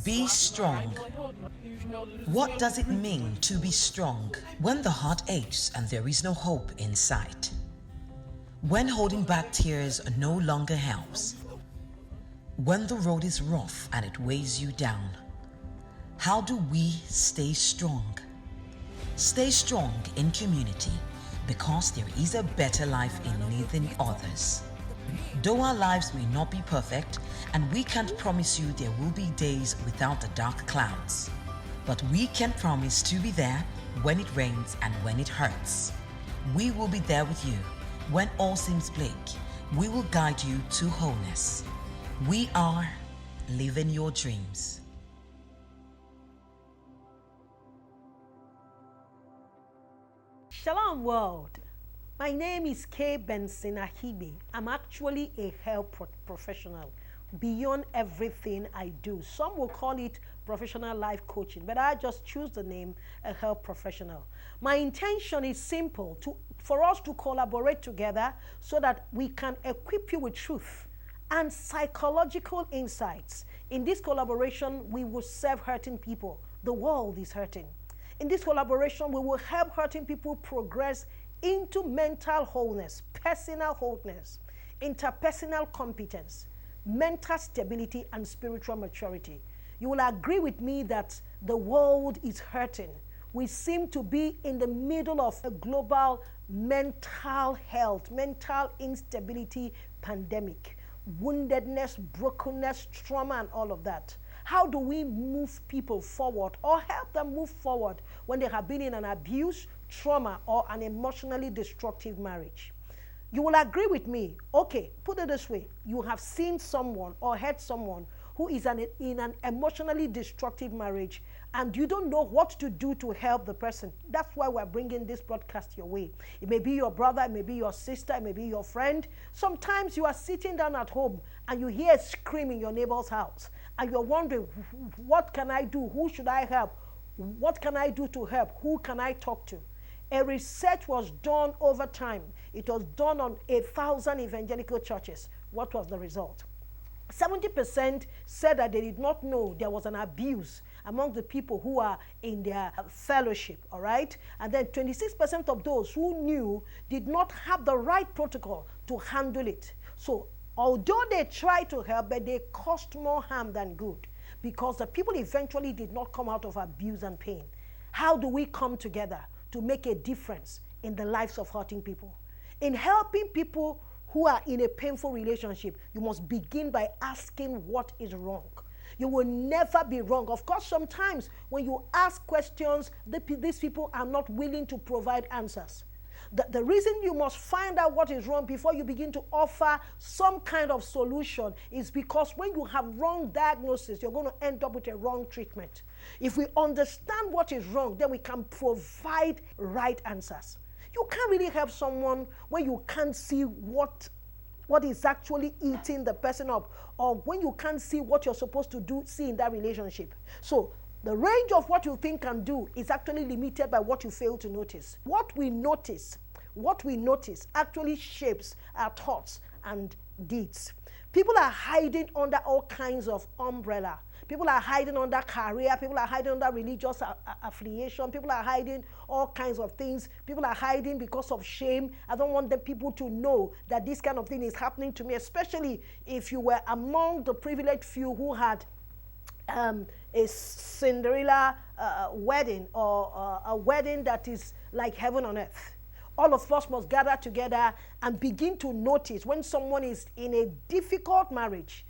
Be strong. What does it mean to be strong when the heart aches and there is no hope in sight? When holding back tears no longer helps? When the road is rough and it weighs you down? How do we stay strong? Stay strong in community because there is a better life in leading others. Though our lives may not be perfect and we can't promise you there will be days without the dark clouds, but we can promise to be there when it rains and when it hurts. We will be there with you when all seems bleak. We will guide you to wholeness. We are living your dreams. Shalom world. My name is Benson-Akhigbe. I'm actually a health professional beyond everything I do. Some will call it professional life coaching, but I just choose the name a health professional. My intention is simple, for us to collaborate together so that we can equip you with truth and psychological insights. In this collaboration, we will serve hurting people. The world is hurting. In this collaboration, we will help hurting people progress into mental wholeness, personal wholeness, interpersonal competence, mental stability, and spiritual maturity. You will agree with me that the world is hurting. We seem to be in the middle of a global mental health, mental instability pandemic, woundedness, brokenness, trauma, and all of that. How do we move people forward or help them move forward when they have been in an abuse, trauma, or an emotionally destructive marriage? You will agree with me. Okay, put it this way. You have seen someone or heard someone who is in an emotionally destructive marriage and you don't know what to do to help the person. That's why we're bringing this broadcast your way. It may be your brother, it may be your sister, it may be your friend. Sometimes you are sitting down at home and you hear a scream in your neighbor's house and you're wondering, what can I do? Who should I help? What can I do to help? Who can I talk to? A research was done over time. It was done on 1,000 evangelical churches. What was the result? 70% said that they did not know there was an abuse among the people who are in their fellowship, all right? And then 26% of those who knew did not have the right protocol to handle it. So although they tried to help, but they caused more harm than good because the people eventually did not come out of abuse and pain. How do we come together to make a difference in the lives of hurting people? In helping people who are in a painful relationship, you must begin by asking what is wrong. You will never be wrong. Of course, sometimes when you ask questions, these people are not willing to provide answers. The reason you must find out what is wrong before you begin to offer some kind of solution is because when you have wrong diagnosis, you're going to end up with a wrong treatment. If we understand what is wrong, then we can provide right answers. You can't really help someone when you can't see what is actually eating the person up, or when you can't see what you're supposed to see in that relationship. So the range of what you think can do is actually limited by what you fail to notice. What we notice actually shapes our thoughts and deeds. People are hiding under all kinds of umbrella. People are hiding under career. People are hiding under religious affiliation. People are hiding all kinds of things. People are hiding because of shame. I don't want the people to know that this kind of thing is happening to me, especially if you were among the privileged few who had a Cinderella wedding or a wedding that is like heaven on earth. All of us must gather together and begin to notice when someone is in a difficult marriage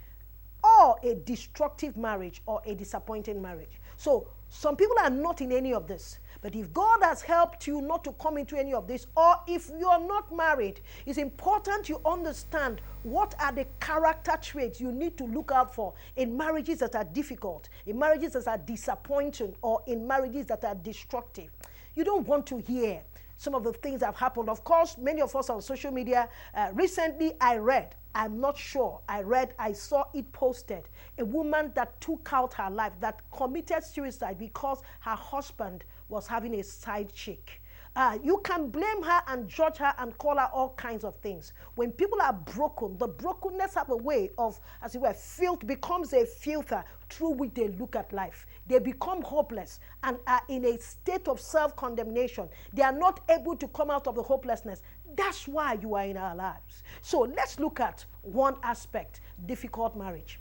or a destructive marriage or a disappointing marriage. So some people are not in any of this. But if God has helped you not to come into any of this, or if you're not married, it's important you understand what are the character traits you need to look out for in marriages that are difficult, in marriages that are disappointing, or in marriages that are destructive. You don't want to hear some of the things that have happened. Of course, many of us on social media, recently I saw it posted, a woman that took out her life, that committed suicide because her husband was having a side chick. You can blame her and judge her and call her all kinds of things. When people are broken, the brokenness have a way of, as it were, filth becomes a filter through which they look at life. They become hopeless and are in a state of self-condemnation. They are not able to come out of the hopelessness. That's why you are in our lives. So let's look at one aspect, difficult marriage.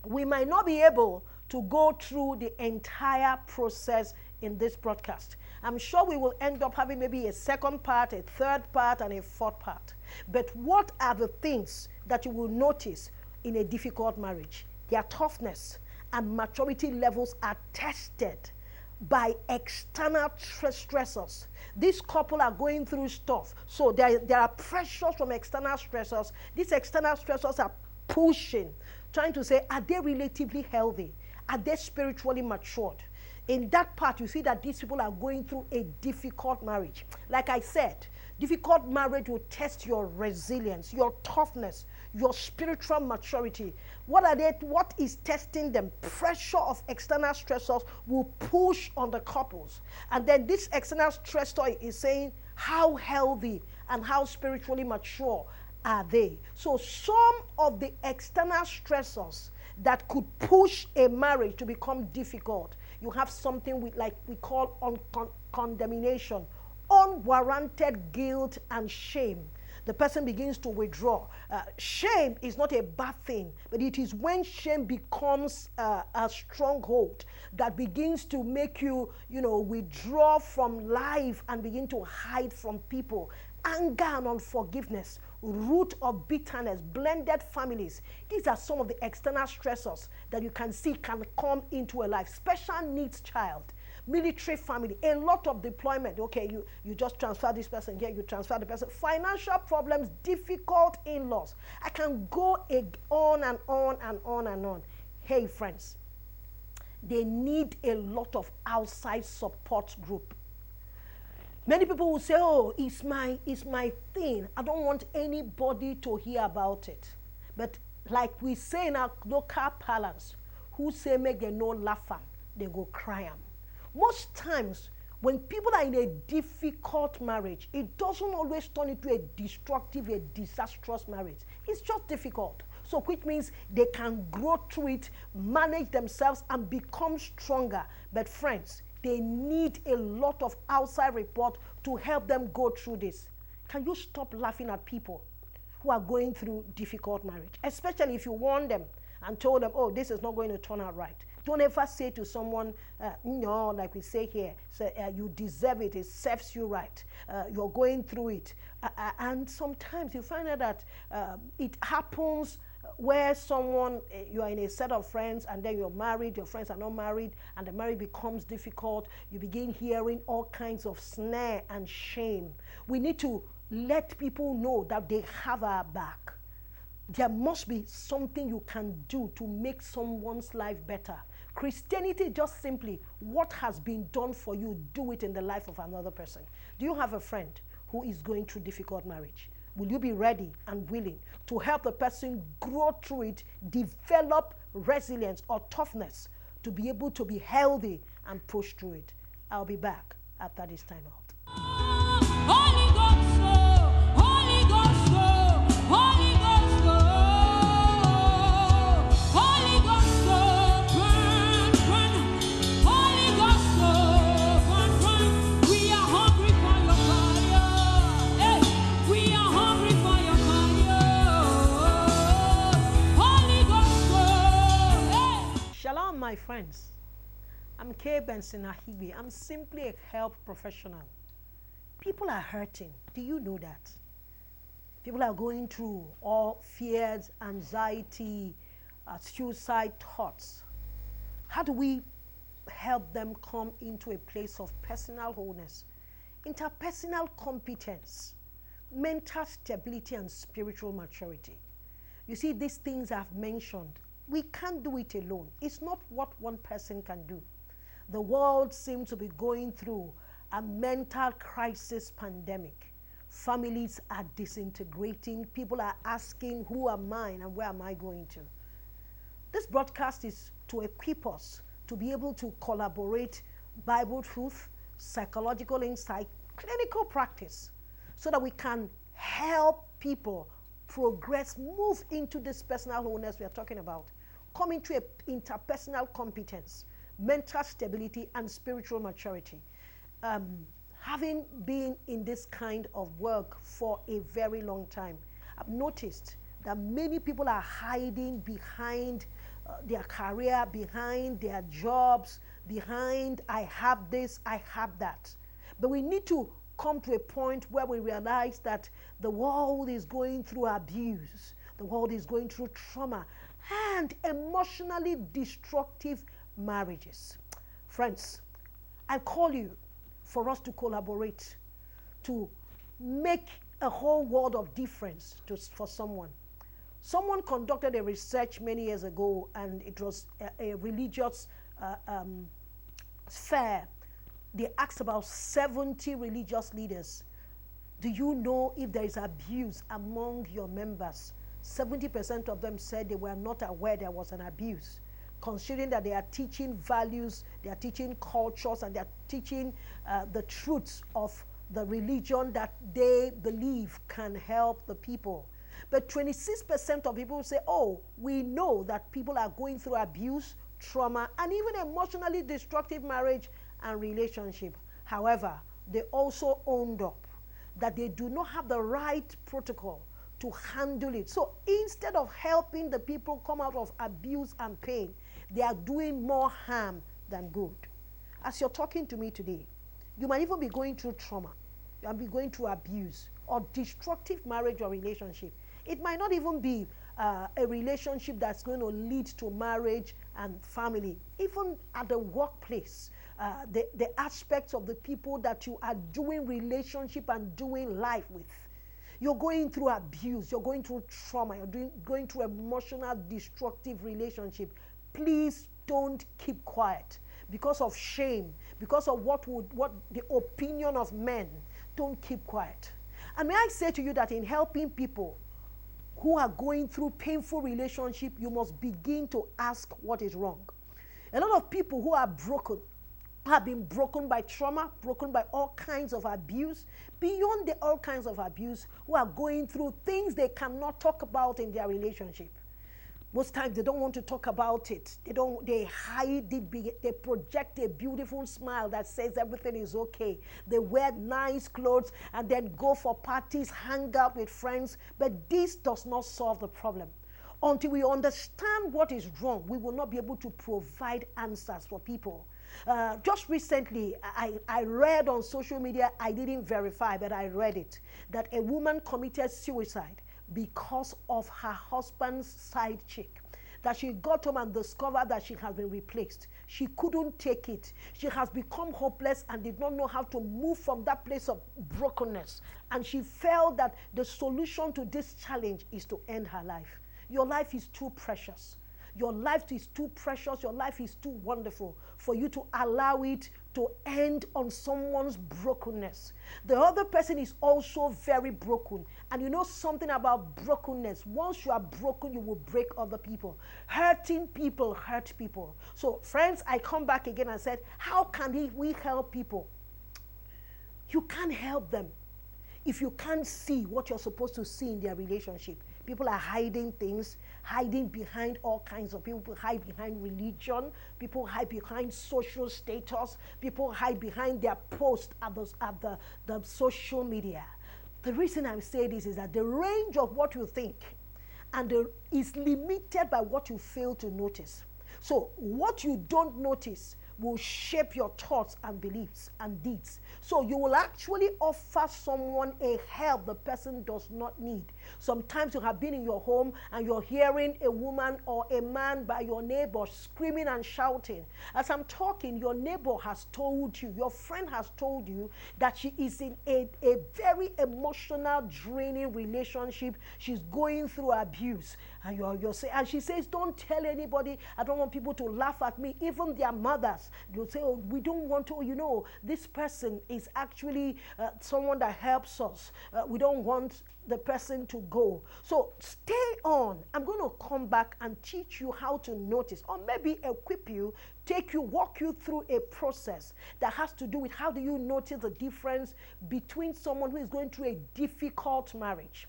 We might not be able to go through the entire process in this broadcast. I'm sure we will end up having maybe a second part, a third part, and a fourth part. But what are the things that you will notice in a difficult marriage? Their toughness and maturity levels are tested by external stressors. This couple are going through stuff. So there are pressures from external stressors. These external stressors are pushing, trying to say, are they relatively healthy? Are they spiritually matured? In that part, you see that these people are going through a difficult marriage. Like I said, difficult marriage will test your resilience, your toughness, your spiritual maturity. What is testing them? Pressure of external stressors will push on the couples. And then this external stressor is saying, how healthy and how spiritually mature are they? So some of the external stressors that could push a marriage to become difficult, you have something we call condemnation, unwarranted guilt and shame. The person begins to withdraw. Shame is not a bad thing, but it is when shame becomes a stronghold that begins to make you, withdraw from life and begin to hide from people. Anger and unforgiveness, root of bitterness, blended families. These are some of the external stressors that you can see can come into a life. Special needs child, military family, a lot of deployment. Okay, you just transfer this person here, you transfer the person. Financial problems, difficult in-laws. I can go on and on and on and on. Hey, friends, they need a lot of outside support group. Many people will say, oh, it's my thing. I don't want anybody to hear about it. But like we say in our local parlance, who say make they no laugh am, they go cry am. Most times, when people are in a difficult marriage, it doesn't always turn into a destructive, a disastrous marriage. It's just difficult. So which means they can grow through it, manage themselves, and become stronger. But friends, they need a lot of outside support to help them go through this. Can you stop laughing at people who are going through difficult marriage? Especially if you warn them and told them, oh, this is not going to turn out right. Don't ever say to someone, no, like we say here, say, you deserve it, it serves you right, you're going through it. And sometimes you find out that it happens where someone, you are in a set of friends and then you're married, your friends are not married, and the marriage becomes difficult. You begin hearing all kinds of snare and shame. We need to let people know that they have our back. There must be something you can do to make someone's life better. Christianity is just simply what has been done for you, do it in the life of another person. Do you have a friend who is going through difficult marriage? Will you be ready and willing to help the person grow through it, develop resilience or toughness to be able to be healthy and push through it? I'll be back after this time out. Holy Ghost, Holy Ghost, Holy Ghost, Holy Ghost, run, run, Holy Ghost, run, run. We are hungry for your fire. Hey, we are hungry for your fire. Holy Ghost, hey. Shalom, my friends. I'm Benson-Akhigbe. I'm simply a health professional. People are hurting. Do you know that? People are going through all fears, anxiety, suicide thoughts. How do we help them come into a place of personal wholeness, interpersonal competence, mental stability, and spiritual maturity? You see, these things I've mentioned, we can't do it alone. It's not what one person can do. The world seems to be going through a mental crisis pandemic. Families are disintegrating. People are asking, who am I and where am I going to? This broadcast is to equip us to be able to collaborate Bible truth, psychological insight, clinical practice, so that we can help people progress, move into this personal wholeness we are talking about, come into a interpersonal competence, mental stability, and spiritual maturity. Having been in this kind of work for a very long time, I've noticed that many people are hiding behind their career, behind their jobs, behind I have this, I have that. But we need to come to a point where we realize that the world is going through abuse, the world is going through trauma, and emotionally destructive marriages. Friends, I call you for us to collaborate, to make a whole world of difference for someone. Someone conducted a research many years ago, and it was a religious fair. They asked about 70 religious leaders, do you know if there is abuse among your members? 70% of them said they were not aware there was an abuse, considering that they are teaching values, they are teaching cultures, and they are teaching the truths of the religion that they believe can help the people. But 26% of people say, oh, we know that people are going through abuse, trauma, and even emotionally destructive marriage and relationship. However, they also owned up that they do not have the right protocol to handle it. So instead of helping the people come out of abuse and pain, they are doing more harm than good. As you're talking to me today, you might even be going through trauma, you might be going through abuse or destructive marriage or relationship. It might not even be a relationship that's going to lead to marriage and family. Even at the workplace, the aspects of the people that you are doing relationship and doing life with. You're going through abuse, you're going through trauma, you're going through emotional destructive relationship. Please don't keep quiet because of shame, because of what the opinion of men. Don't keep quiet. And may I say to you that in helping people who are going through painful relationship, you must begin to ask what is wrong. A lot of people who are broken have been broken by trauma, broken by all kinds of abuse, beyond the all kinds of abuse, who are going through things they cannot talk about in their relationship. Most times they don't want to talk about it. They hide it. They project a beautiful smile that says everything is okay. They wear nice clothes and then go for parties, hang out with friends. But this does not solve the problem. Until we understand what is wrong, we will not be able to provide answers for people. Just recently, I read on social media, I didn't verify, but I read it, that a woman committed suicide because of her husband's side chick. That she got home and discovered that she has been replaced. She couldn't take it. She has become hopeless and did not know how to move from that place of brokenness. And she felt that the solution to this challenge is to end her life. Your life is too precious. Your life is too precious. Your life is too wonderful for you to allow it to end on someone's brokenness. The other person is also very broken. And you know something about brokenness. Once you are broken, you will break other people. Hurting people hurt people. So friends, I come back again and said, how can we help people? You can't help them if you can't see what you're supposed to see in their relationship. People are hiding things, hiding behind all kinds of people. People hide behind religion. People hide behind social status. People hide behind their posts at the social media. The reason I'm saying this is that the range of what you think is limited by what you fail to notice. So what you don't notice will shape your thoughts and beliefs and deeds. So you will actually offer someone a help the person does not need. Sometimes you have been in your home and you're hearing a woman or a man by your neighbor screaming and shouting. As I'm talking, your neighbor has told you, your friend has told you that she is in a very emotional, draining relationship. She's going through abuse. And you're saying, and she says, don't tell anybody. I don't want people to laugh at me. Even their mothers, they'll say, oh, we don't want to, you know, this person is actually someone that helps us. We don't want the person to go. So stay on. I'm going to come back and teach you how to notice, or maybe equip you walk you through a process that has to do with how do you notice the difference between someone who is going through a difficult marriage,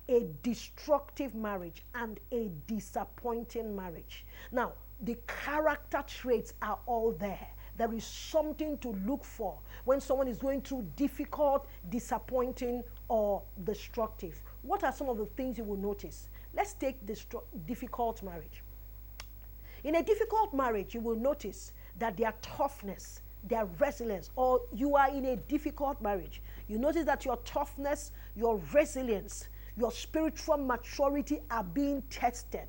a destructive marriage, and a disappointing marriage. Now, the character traits are all there. There is something to look for when someone is going through difficult, disappointing, or destructive. What are some of the things you will notice? Let's take difficult marriage. In a difficult marriage, you will notice that their toughness, their resilience, or you are in a difficult marriage. You notice that your toughness, your resilience, your spiritual maturity are being tested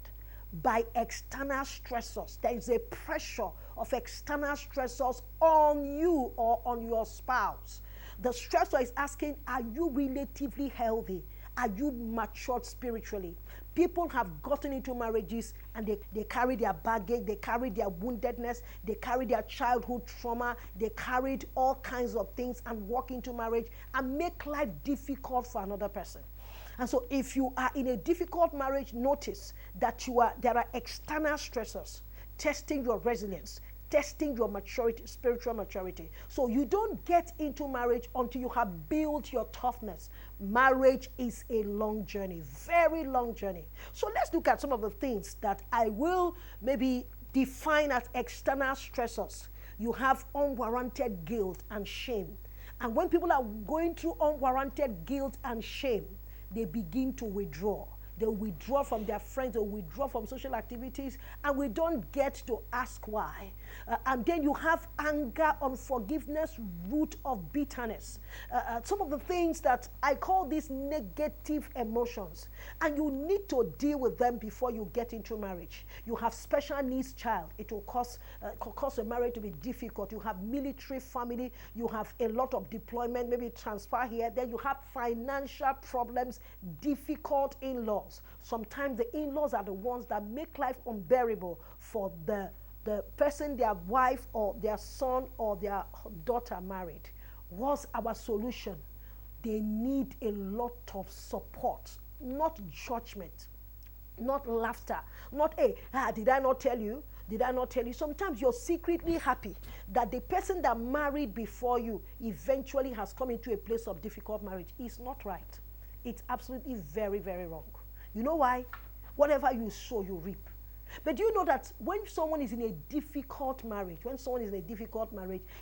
by external stressors. There is a pressure of external stressors on you or on your spouse. The stressor is asking, are you relatively healthy? Are you matured spiritually? People have gotten into marriages and they carry their baggage, they carry their woundedness, they carry their childhood trauma, they carried all kinds of things and walk into marriage and make life difficult for another person. And so if you are in a difficult marriage, notice that there are external stressors testing your resilience, testing your maturity, spiritual maturity. So you don't get into marriage until you have built your toughness. Marriage is a long journey, very long journey. So let's look at some of the things that I will maybe define as external stressors. You have unwarranted guilt and shame. And when people are going through unwarranted guilt and shame, they begin to withdraw. They withdraw from their friends, they withdraw from social activities, and we don't get to ask why. And then you have anger, unforgiveness, root of bitterness. Some of the things that I call these negative emotions, and you need to deal with them before you get into marriage. You have special needs child. It will cause a marriage to be difficult. You have military family. You have a lot of deployment, maybe transfer here. Then you have financial problems, difficult in-laws. Sometimes the in-laws are the ones that make life unbearable for the person their wife or their son or their daughter married. What's our solution? They need a lot of support, not judgment, not laughter, not, hey, did I not tell you? Did I not tell you? Sometimes you're secretly happy that the person that married before you eventually has come into a place of difficult marriage. It's not right. It's absolutely very, very wrong. You know why? Whatever you sow, you reap. But do you know that when someone is in a difficult marriage,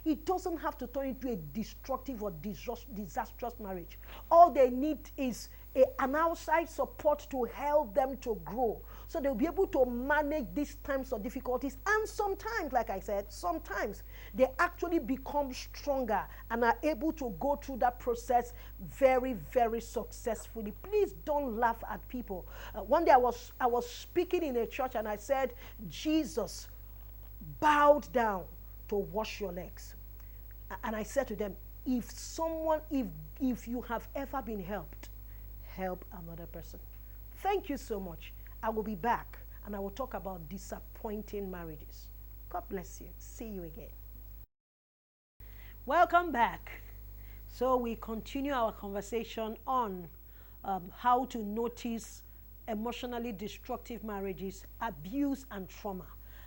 it doesn't have to turn into a destructive or disastrous marriage. All they need is an outside support to help them to grow. So they'll be able to manage these times of difficulties. And sometimes, like I said, sometimes they actually become stronger and are able to go through that process very, very successfully. Please don't laugh at people. One day I was speaking in a church and I said, Jesus bowed down to wash your legs. And I said to them, if you have ever been helped, help another person. Thank you so much. I will be back and I will talk about disappointing marriages. God bless you. See you again. Welcome back. So we continue our conversation on how to notice emotionally destructive marriages, abuse, and trauma.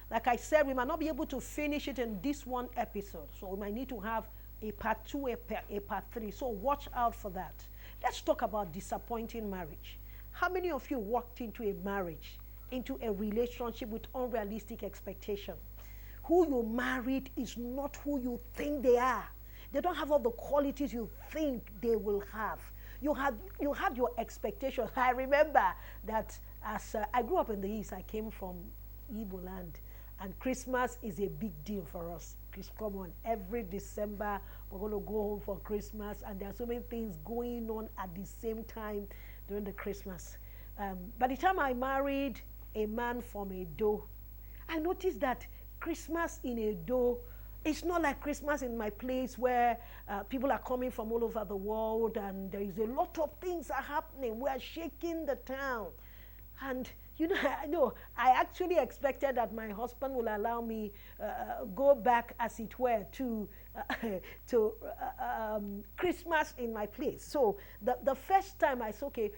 Like I said, we might not be able to finish it in this one episode. So we might need to have a part 2, a part 3. So watch out for that. Let's talk about disappointing marriage. How many of you walked into a marriage, into a relationship with unrealistic expectation? Who you married is not who you think they are. They don't have all the qualities you think they will have. You had your expectations. I remember that as I grew up in the East, I came from Igbo land, and Christmas is a big deal for us. Come on, every December we're going to go home for Christmas, and there are so many things going on at the same time during the Christmas. By the time I married a man from Edo, I noticed that Christmas in Edo, it's not like Christmas in my place where people are coming from all over the world and there is a lot of things are happening. We are shaking the town. And I actually expected that my husband will allow me go back, as it were, to Christmas in my place. So the first time I said, okay,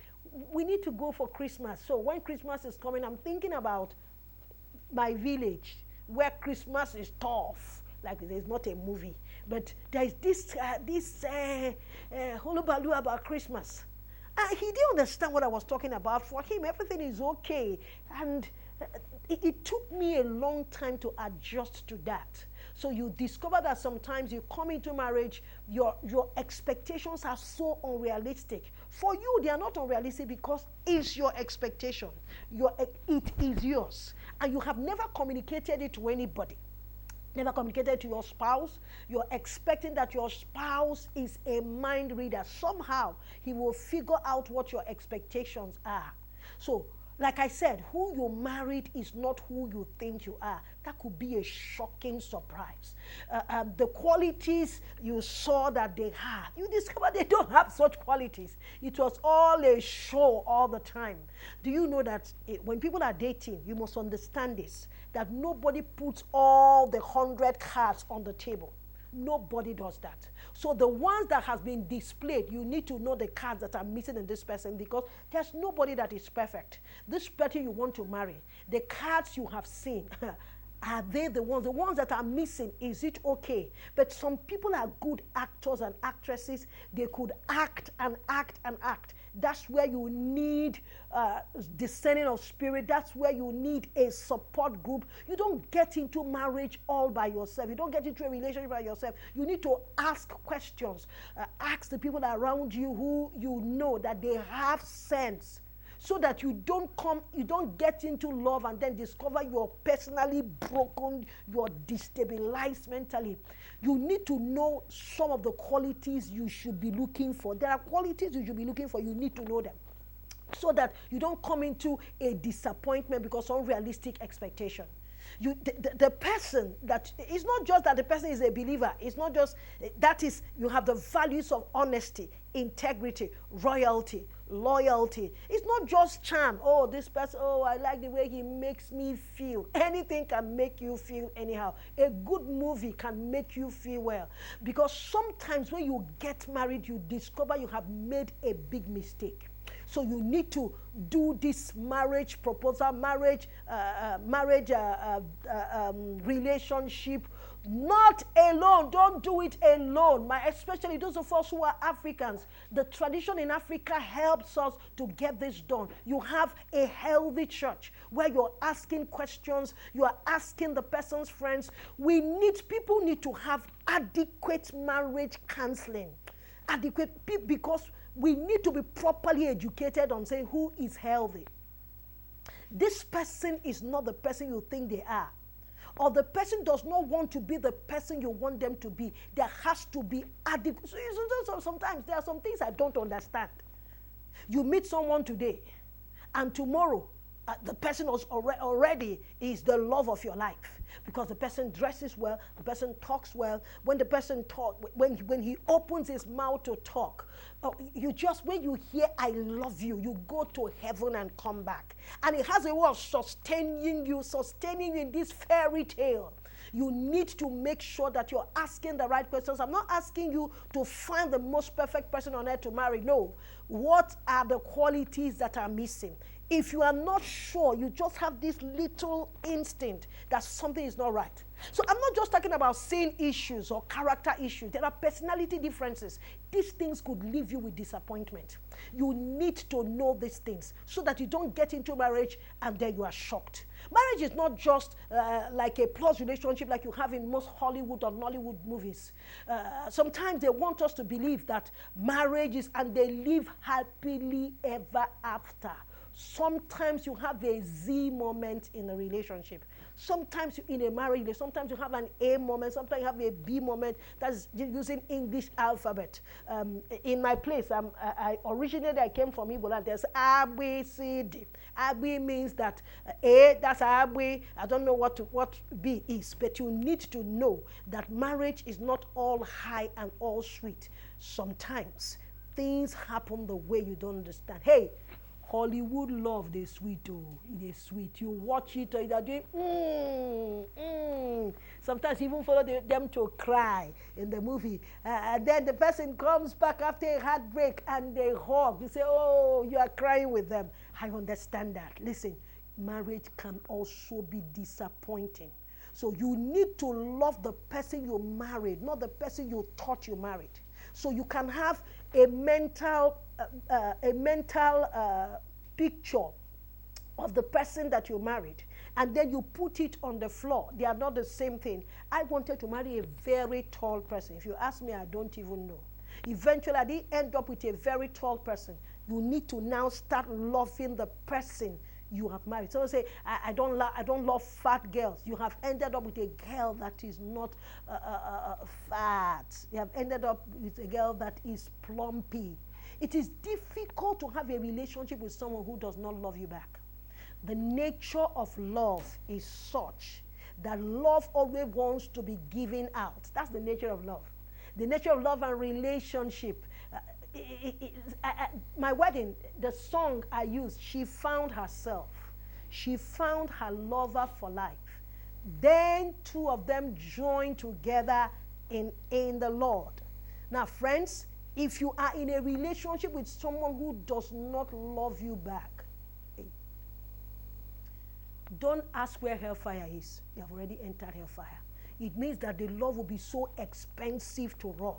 we need to go for Christmas. So when Christmas is coming, I'm thinking about my village, where Christmas is tough. Like there's not a movie, but there is this hullabaloo about Christmas. He didn't understand what I was talking about. For him, everything is okay, and it took me a long time to adjust to that. So you discover that sometimes you come into marriage, your expectations are so unrealistic. For you, they are not unrealistic because it's your expectation. It is yours. And you have never communicated it to anybody. Never communicated to your spouse. You're expecting that your spouse is a mind reader. Somehow, he will figure out what your expectations are. So, like I said, who you married is not who you think you are. That could be a shocking surprise. The qualities you saw that they had, you discover they don't have such qualities. It was all a show all the time. Do you know that when people are dating, you must understand this, that nobody puts all the 100 cards on the table. Nobody does that. So the ones that has been displayed, you need to know the cards that are missing in this person, because there's nobody that is perfect. This person you want to marry, the cards you have seen, are they the ones that are missing? Is it okay? But some people are good actors and actresses. They could act and act and act. That's where you need discerning of spirit. That's where you need a support group. You don't get into marriage all by yourself. You don't get into a relationship by yourself. You need to ask questions. Ask the people around you who you know that they have sense, so that you don't get into love and then discover you're personally broken, you're destabilized mentally. You need to know some of the qualities you should be looking for. There are qualities you should be looking for. You need to know them, so that you don't come into a disappointment because of unrealistic expectation. The person that, it's not just that the person is a believer. It's not just, that is, you have the values of honesty, integrity, royalty, loyalty. It's not just charm. Oh, this person, oh, I like the way he makes me feel. Anything can make you feel anyhow. A good movie can make you feel well. Because sometimes when you get married, you discover you have made a big mistake. So you need to do this marriage proposal, relationship, not alone. Don't do it alone. Especially those of us who are Africans. The tradition in Africa helps us to get this done. You have a healthy church where you're asking questions. You are asking the person's friends. People need to have adequate marriage counseling. Because we need to be properly educated on saying who is healthy. This person is not the person you think they are. Or the person does not want to be the person you want them to be. There has to be adequate. So sometimes there are some things I don't understand. You meet someone today, and tomorrow the person already is the love of your life, because the person dresses well, the person talks well. When the person when he opens his mouth to talk, when you hear "I love you," you go to heaven and come back. And it has a way of sustaining you in this fairy tale. You need to make sure that you're asking the right questions. I'm not asking you to find the most perfect person on earth to marry. No. What are the qualities that are missing? If you are not sure, you just have this little instinct that something is not right. So I'm not just talking about sin issues or character issues. There are personality differences. These things could leave you with disappointment. You need to know these things so that you don't get into marriage and then you are shocked. Marriage is not just like a plus relationship like you have in most Hollywood or Nollywood movies. Sometimes they want us to believe that marriage is, and they live happily ever after. Sometimes you have a Z moment in a relationship. Sometimes in a marriage, sometimes you have an A moment, sometimes you have a B moment. That's using English alphabet. In my place, I came from Igbo land. There's A, B, C, D. A, B means that A, that's A, B. I don't know what B is, but you need to know that marriage is not all high and all sweet. Sometimes things happen the way you don't understand. Hey, Hollywood love, they sweet, oh, they sweet. You watch it, they're doing, Sometimes even follow them to cry in the movie. And then the person comes back after a heartbreak and they hug. You say, oh, you are crying with them. I understand that. Listen, marriage can also be disappointing. So you need to love the person you married, not the person you thought you married. So you can have a mental picture of the person that you married, and then you put it on the floor. They are not the same thing. I wanted to marry a very tall person. If you ask me, I don't even know. Eventually, I didn't end up with a very tall person. You need to now start loving the person you have married. Someone say, I don't love fat girls. You have ended up with a girl that is not fat. You have ended up with a girl that is plumpy. It is difficult to have a relationship with someone who does not love you back. The nature of love is such that love always wants to be given out. That's the nature of love. The nature of love and relationship. My wedding, the song I used, she found herself. She found her lover for life. Then two of them joined together in the Lord. Now, friends, if you are in a relationship with someone who does not love you back, don't ask where hellfire is. You have already entered hellfire. It means that the love will be so expensive to run.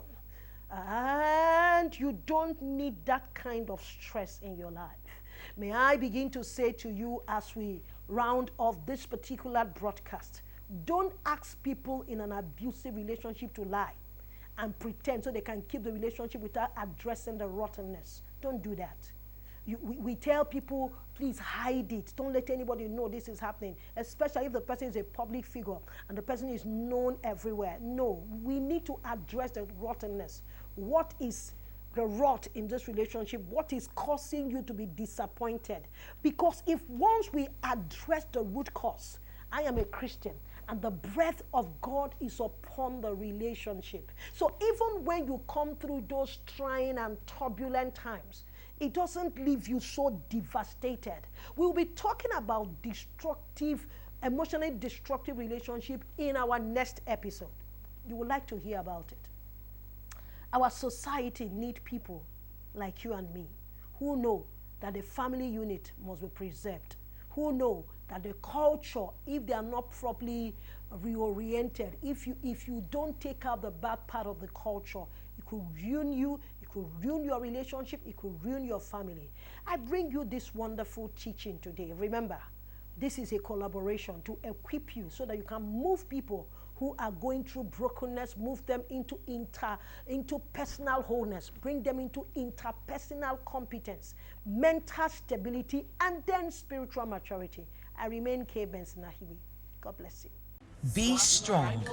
And you don't need that kind of stress in your life. May I begin to say to you as we round off this particular broadcast, don't ask people in an abusive relationship to lie and pretend so they can keep the relationship without addressing the rottenness. Don't do that. We tell people, please hide it. Don't let anybody know this is happening, especially if the person is a public figure and the person is known everywhere. No, we need to address the rottenness. What is the rot in this relationship? What is causing you to be disappointed? Because if once we address the root cause, I am a Christian, and the breath of God is upon the relationship. So even when you come through those trying and turbulent times, it doesn't leave you so devastated. We'll be talking about emotionally destructive relationship in our next episode. You would like to hear about it. Our society needs people like you and me who know that the family unit must be preserved, who know that the culture, if they are not properly reoriented, if you don't take out the bad part of the culture, it could ruin you, it could ruin your relationship, it could ruin your family. I bring you this wonderful teaching today. Remember, this is a collaboration to equip you so that you can move people who are going through brokenness, move them into personal wholeness, bring them into interpersonal competence, mental stability, and then spiritual maturity. I remain K. Benson-Akhigbe. God bless you. Be strong.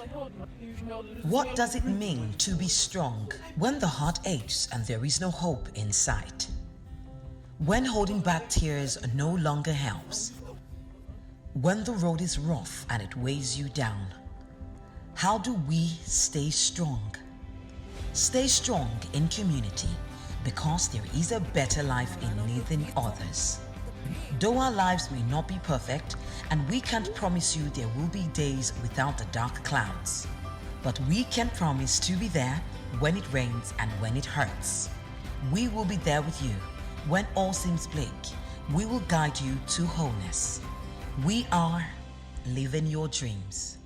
What does it mean to be strong when the heart aches and there is no hope in sight? When holding back tears no longer helps? When the road is rough and it weighs you down? How do we stay strong? Stay strong in community because there is a better life in leading others. Though our lives may not be perfect, and we can't promise you there will be days without the dark clouds, but we can promise to be there when it rains and when it hurts. We will be there with you when all seems bleak. We will guide you to wholeness. We are living your dreams.